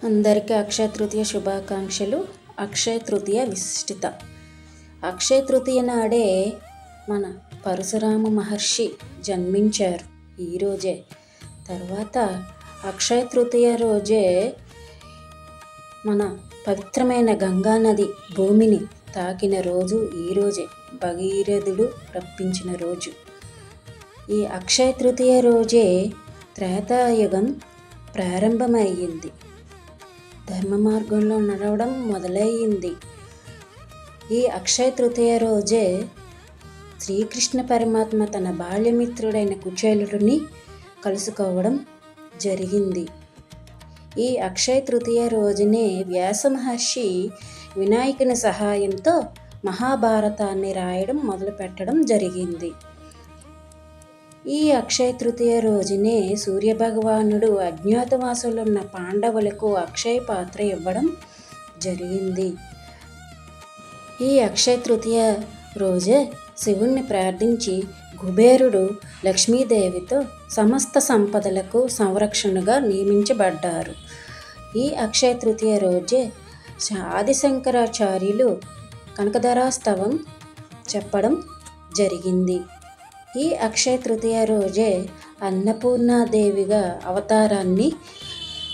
అందరికీ అక్షయ తృతీయ శుభాకాంక్షలు. అక్షయ తృతీయ విశిష్టత. అక్షయ తృతీయ నాడే మన పరశురామ మహర్షి జన్మించారు ఈరోజే. తర్వాత అక్షయ తృతీయ రోజే మన పవిత్రమైన గంగా నది భూమిని తాకిన రోజు ఈరోజే. భగీరథుడు రప్పించిన రోజు. ఈ అక్షయ తృతీయ రోజే త్రేతాయుగం ప్రారంభమయ్యింది. ధర్మ మార్గంలో నడవడం మొదలయ్యింది. ఈ అక్షయ తృతీయ రోజే శ్రీకృష్ణ పరమాత్మ తన బాల్యమిత్రుడైన కుచేలుడిని కలుసుకోవడం జరిగింది. ఈ అక్షయ తృతీయ రోజునే వ్యాస మహర్షి వినాయకుని సహాయంతో మహాభారతాన్ని రాయడం మొదలుపెట్టడం జరిగింది. ఈ అక్షయ తృతీయ రోజునే సూర్యభగవానుడు అజ్ఞాతవాసంలో ఉన్న పాండవులకు అక్షయ పాత్ర ఇవ్వడం జరిగింది. ఈ అక్షయ తృతీయ రోజే శివుణ్ణి ప్రార్థించి కుబేరుడు లక్ష్మీదేవితో సమస్త సంపదలకు సంరక్షణగా నియమించబడ్డారు. ఈ అక్షయ తృతీయ రోజే ఆదిశంకరాచార్యులు కనకధరాస్తవం చెప్పడం జరిగింది. ఈ అక్షయ తృతీయ రోజే అన్నపూర్ణాదేవిగా అవతారాన్ని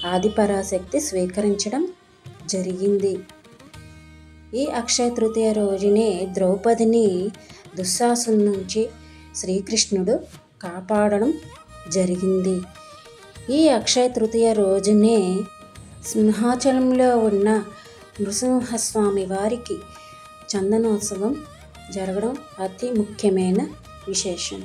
ఆదిపరాశక్తి స్వీకరించడం జరిగింది. ఈ అక్షయ తృతీయ రోజునే ద్రౌపదిని దుశ్శాసనం నుంచి శ్రీకృష్ణుడు కాపాడడం జరిగింది. ఈ అక్షయ తృతీయ రోజునే సింహాచలంలో ఉన్న నృసింహస్వామి వారికి చందనోత్సవం జరగడం అతి ముఖ్యమైన విశేషం.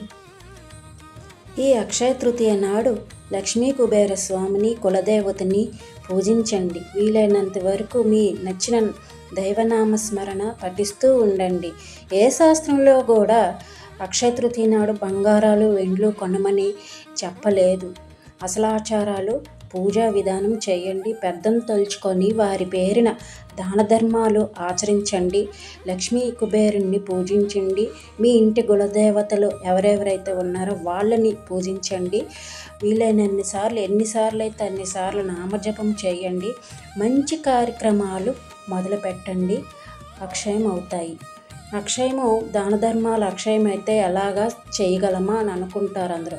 ఈ అక్షయ తృతీయ నాడు లక్ష్మీ కుబేర స్వామిని కులదేవతని పూజించండి. వీలైనంత వరకు మీ నచ్చిన దైవనామస్మరణ పఠిస్తూ ఉండండి. ఏ శాస్త్రంలో కూడా అక్షయ తృతీయ నాడు బంగారాలు వెండ్లు కొనమని చెప్పలేదు. అసలు ఆచారాలు పూజా విధానం చేయండి. పెద్దను తలుచుకొని వారి పేరిన దాన ధర్మాలు ఆచరించండి. లక్ష్మీ కుబేరుణ్ణి పూజించండి. మీ ఇంటి కులదేవతలు ఎవరెవరైతే ఉన్నారో వాళ్ళని పూజించండి. వీలైనన్నిసార్లు ఎన్నిసార్లు అయితే అన్నిసార్లు నామజపం చేయండి. మంచి కార్యక్రమాలు మొదలు పెట్టండి. అక్షయం అవుతాయి. అక్షయము దాన ధర్మాలు అక్షయం అయితే ఎలాగా చేయగలమా అని అనుకుంటారు అందరూ.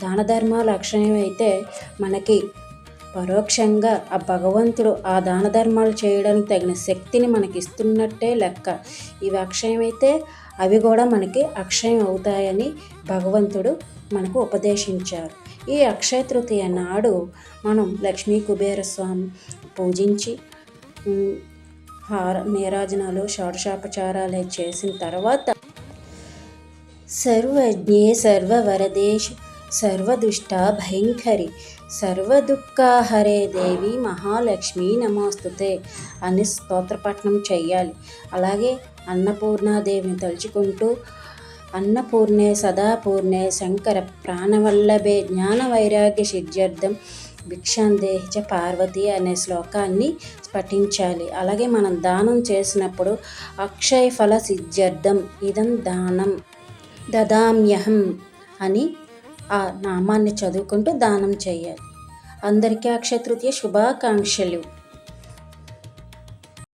దాన ధర్మాలు అక్షయం అయితే మనకి పరోక్షంగా ఆ భగవంతుడు ఆ దాన ధర్మాలు చేయడానికి తగిన శక్తిని మనకి ఇస్తున్నట్టే లెక్క. ఇవి అక్షయమైతే అవి కూడా మనకి అక్షయం అవుతాయని భగవంతుడు మనకు ఉపదేశించారు. ఈ అక్షయ తృతీయ నాడు మనం లక్ష్మీ కుబేర స్వామి పూజించి నీరాజనాలు షోడశోపచారాలు చేసిన తర్వాత సర్వజ్ఞే సర్వవరదేశు సర్వదుష్ట భయంకరి సర్వదుఃఖహరే దేవి మహాలక్ష్మి నమోస్తుతే అని స్తోత్రపఠనం చెయ్యాలి. అలాగే అన్నపూర్ణాదేవిని తలుచుకుంటూ అన్నపూర్ణే సదాపూర్ణే శంకర ప్రాణవల్లభే జ్ఞాన వైరాగ్య సిద్ధ్యర్థం భిక్షాందేహి చ పార్వతి అనే శ్లోకాన్ని పఠించాలి. అలాగే మనం దానం చేసినప్పుడు అక్షయ ఫల సిద్ధ్యర్థం ఇదం దానం దదామ్యహం అని ఆ నామాన్ని చదువుకుంటూ దానం చేయాలి. అందరికీ అక్షయ తృతీయ శుభాకాంక్షలు.